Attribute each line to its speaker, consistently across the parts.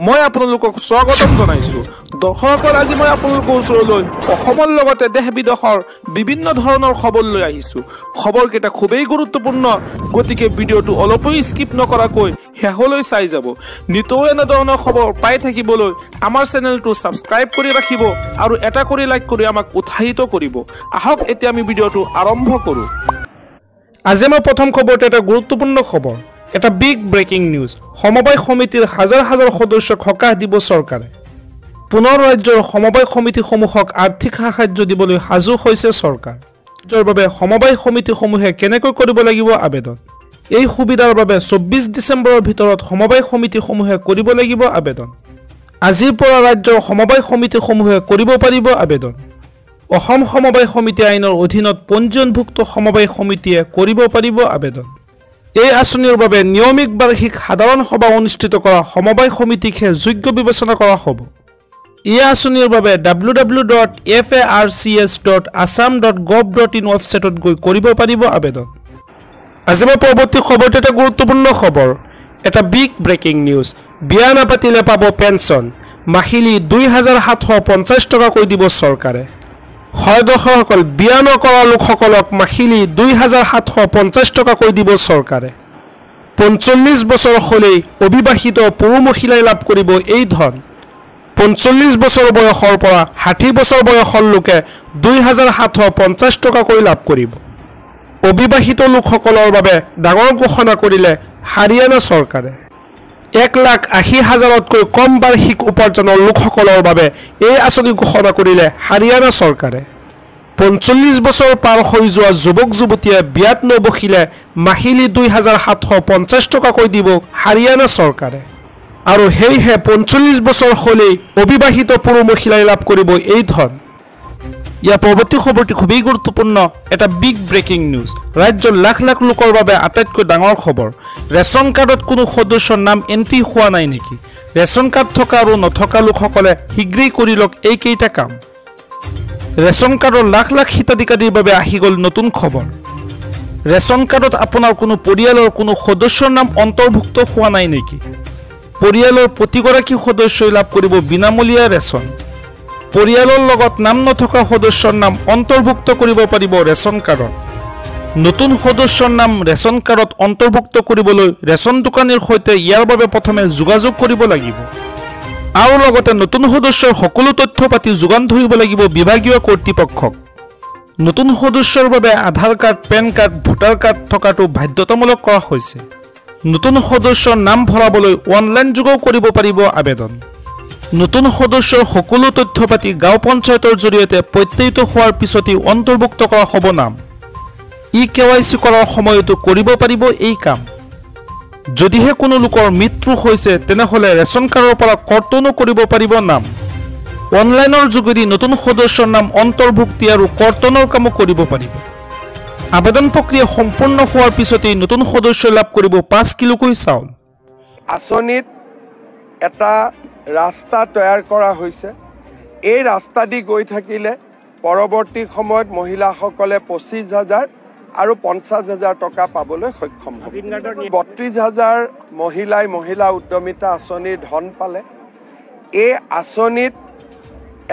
Speaker 1: মই আপোনালোকক স্বাগতম জনাইছো। দৰ্শকৰ আজি মই আপোনালোকৰ ওচৰলৈ অসমৰ লগতে দেশ বিদেশৰ বিভিন্ন ধৰণৰ খবৰ লৈ আহিছো। খবৰকেইটা খুবেই গুৰুত্বপূৰ্ণ, গতিকে ভিডিঅ'টো অলপো স্কিপ নকৰাকৈ শেষলৈ চাই যাব। নিতৌ এনে ধৰণৰ খবৰ পাই থাকিবলৈ আমাৰ চেনেলটো ছাবস্ক্ৰাইব কৰি ৰাখিব আৰু এটা কৰি লাইক কৰি আমাক উৎসাহিত কৰিব। আহক এতিয়া আমি ভিডিঅ'টো আৰম্ভ কৰোঁ। আজি আমাৰ প্ৰথম খবৰটো এটা গুৰুত্বপূৰ্ণ খবৰ, এটা বিগ ব্ৰেকিং নিউজ। সমবায় সমিতিৰ হাজাৰ হাজাৰ সদস্যক সকাহ দিব চৰকাৰে। পুনৰ ৰাজ্যৰ সমবায় সমিতিসমূহক আৰ্থিক সাহায্য দিবলৈ সাজু হৈছে চৰকাৰ। যাৰ বাবে সমবায় সমিতিসমূহে কেনেকৈ কৰিব লাগিব আবেদন। এই সুবিধাৰ বাবে 24 ডিচেম্বৰৰ ভিতৰত সমবায় সমিতিসমূহে কৰিব লাগিব আবেদন। আজিৰ পৰা ৰাজ্যৰ সমবায় সমিতিসমূহে কৰিব পাৰিব আবেদন। অসম সমবায় সমিতি আইনৰ অধীনত পঞ্জীয়নভুক্ত সমবায় সমিতিয়ে কৰিব পাৰিব আবেদন। এই আঁচনিৰ বাবে নিয়মিত বাৰ্ষিক সাধাৰণ সভা অনুষ্ঠিত কৰা সমবায় সমিতিকহে যোগ্য বিবেচনা কৰা হ'ব। এই আঁচনিৰ বাবে www.farcs.assam.gov.in ৱেবছাইটত গৈ কৰিব পাৰিব আবেদন। আজি মই পৰৱৰ্তী খবৰটো এটা গুৰুত্বপূৰ্ণ খবৰ, এটা বিগ ব্ৰেকিং নিউজ। বিয়া নাপাতিলে পাব পেঞ্চন, মাহিলী 2750 টকাকৈ দিব চৰকাৰে। হয় দৰ্শকসকল, বিয়া নকৰা লোকসকলক মাহিলী 2750 টকাকৈ দিব চৰকাৰে। 45 বছৰ হ'লেই অবিবাহিত পুৰুষ মহিলাই লাভ কৰিব এই ধন। 45 বছৰ বয়সৰ পৰা 60 বছৰ বয়সৰ লোকে 2750 টকাকৈ লাভ কৰিব। অবিবাহিত লোকসকলৰ বাবে ডাঙৰ ঘোষণা কৰিলে হাৰিয়ানা চৰকাৰে। 1,80,000তকৈ কম বাৰ্ষিক উপাৰ্জনৰ লোকসকলৰ বাবে এই আঁচনি ঘোষণা কৰিলে হাৰিয়ানা চৰকাৰে। 45 বছৰ পাৰ হৈ যোৱা যুৱক যুৱতীয়ে বিয়াত নবহিলে মাহিলী 2750 টকাকৈ দিব হাৰিয়ানা চৰকাৰে। আৰু সেয়েহে 45 বছৰ হ'লেই অবিবাহিত পুৰুষ মহিলাই লাভ কৰিব এই ধন। ইয়াৰ পৰৱৰ্তী খবৰটি খুবেই গুৰুত্বপূৰ্ণ, এটা বিগ ব্ৰেকিং নিউজ। ৰাজ্যৰ লাখ লাখ লোকৰ বাবে আটাইতকৈ ডাঙৰ খবৰ, ৰেচন কাৰ্ডত কোনো সদস্যৰ নাম এণ্ট্ৰি হোৱা নাই নেকি? ৰেচন কাৰ্ড থকা আৰু নথকা লোকসকলে শীঘ্ৰেই কৰি লওক এইকেইটা কাম। ৰেচন কাৰ্ডৰ লাখ লাখ হিতাধিকাৰীৰ বাবে আহি গ'ল নতুন খবৰ। ৰেচন কাৰ্ডত আপোনাৰ কোনো পৰিয়ালৰ কোনো সদস্যৰ নাম অন্তৰ্ভুক্ত হোৱা নাই নেকি? পৰিয়ালৰ প্ৰতিগৰাকী সদস্যই লাভ কৰিব বিনামূলীয়া ৰেচন। পৰিয়ালৰ লগত নাম নথকা সদস্যৰ নাম অন্তৰ্ভুক্ত কৰিব পাৰিব ৰেচন কাৰ্ডত। নতুন সদস্যৰ নাম ৰেচন কাৰ্ডত অন্তৰ্ভুক্ত কৰিবলৈ ৰেচন দোকানীৰ সৈতে ইয়াৰ বাবে প্ৰথমে যোগাযোগ কৰিব লাগিব আৰু লগতে নতুন সদস্যৰ সকলো তথ্য পাতি যোগান ধৰিব লাগিব বিভাগীয় কৰ্তৃপক্ষক। নতুন সদস্যৰ বাবে Aadhaar card, PAN card, voter card থকাটো বাধ্যতামূলক কৰা হৈছে। নতুন সদস্যৰ নাম ভৰাবলৈ অনলাইন যোগেও কৰিব পাৰিব আবেদন। নতুন সদস্যৰ সকলো তথ্য পাতি গাঁও পঞ্চায়তৰ জৰিয়তে প্ৰত্যয়িত হোৱাৰ পিছতেই অন্তৰ্ভুক্ত কৰা হ'ব নাম। KYC কৰাৰ সময়তো কৰিব পাৰিব এই কাম। যদিহে কোনো লোকৰ মৃত্যু হৈছে তেনেহ'লে ৰেচন কাৰ্ডৰ পৰা কৰ্তনো কৰিব পাৰিব নাম। অনলাইনৰ যোগেদি নতুন সদস্যৰ নাম অন্তৰ্ভুক্তি আৰু কৰ্তনৰ কামো কৰিব পাৰিব। আবেদন প্ৰক্ৰিয়া সম্পূৰ্ণ হোৱাৰ পিছতেই নতুন সদস্যই লাভ কৰিব 5 কিলোকৈ চাউল।
Speaker 2: আঁচনিত এটা ৰাস্তা তৈয়াৰ কৰা হৈছে। এই ৰাস্তা দি গৈ থাকিলে পৰৱৰ্তী সময়ত মহিলাসকলে 25,000 আৰু 50,000 টকা পাবলৈ সক্ষম হ'ব। 32,000 মহিলাই মহিলা উদ্যমিতা আঁচনিৰ ধন পালে। এই আঁচনিত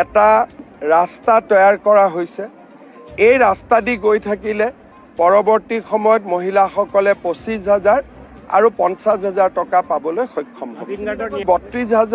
Speaker 2: এটা ৰাস্তা তৈয়াৰ কৰা হৈছে। এই ৰাস্তা দি গৈ থাকিলে পৰৱৰ্তী সময়ত মহিলাসকলে 25,000 আৰু 50,000 টকা পাবলৈ সক্ষম হ'ব। 32,000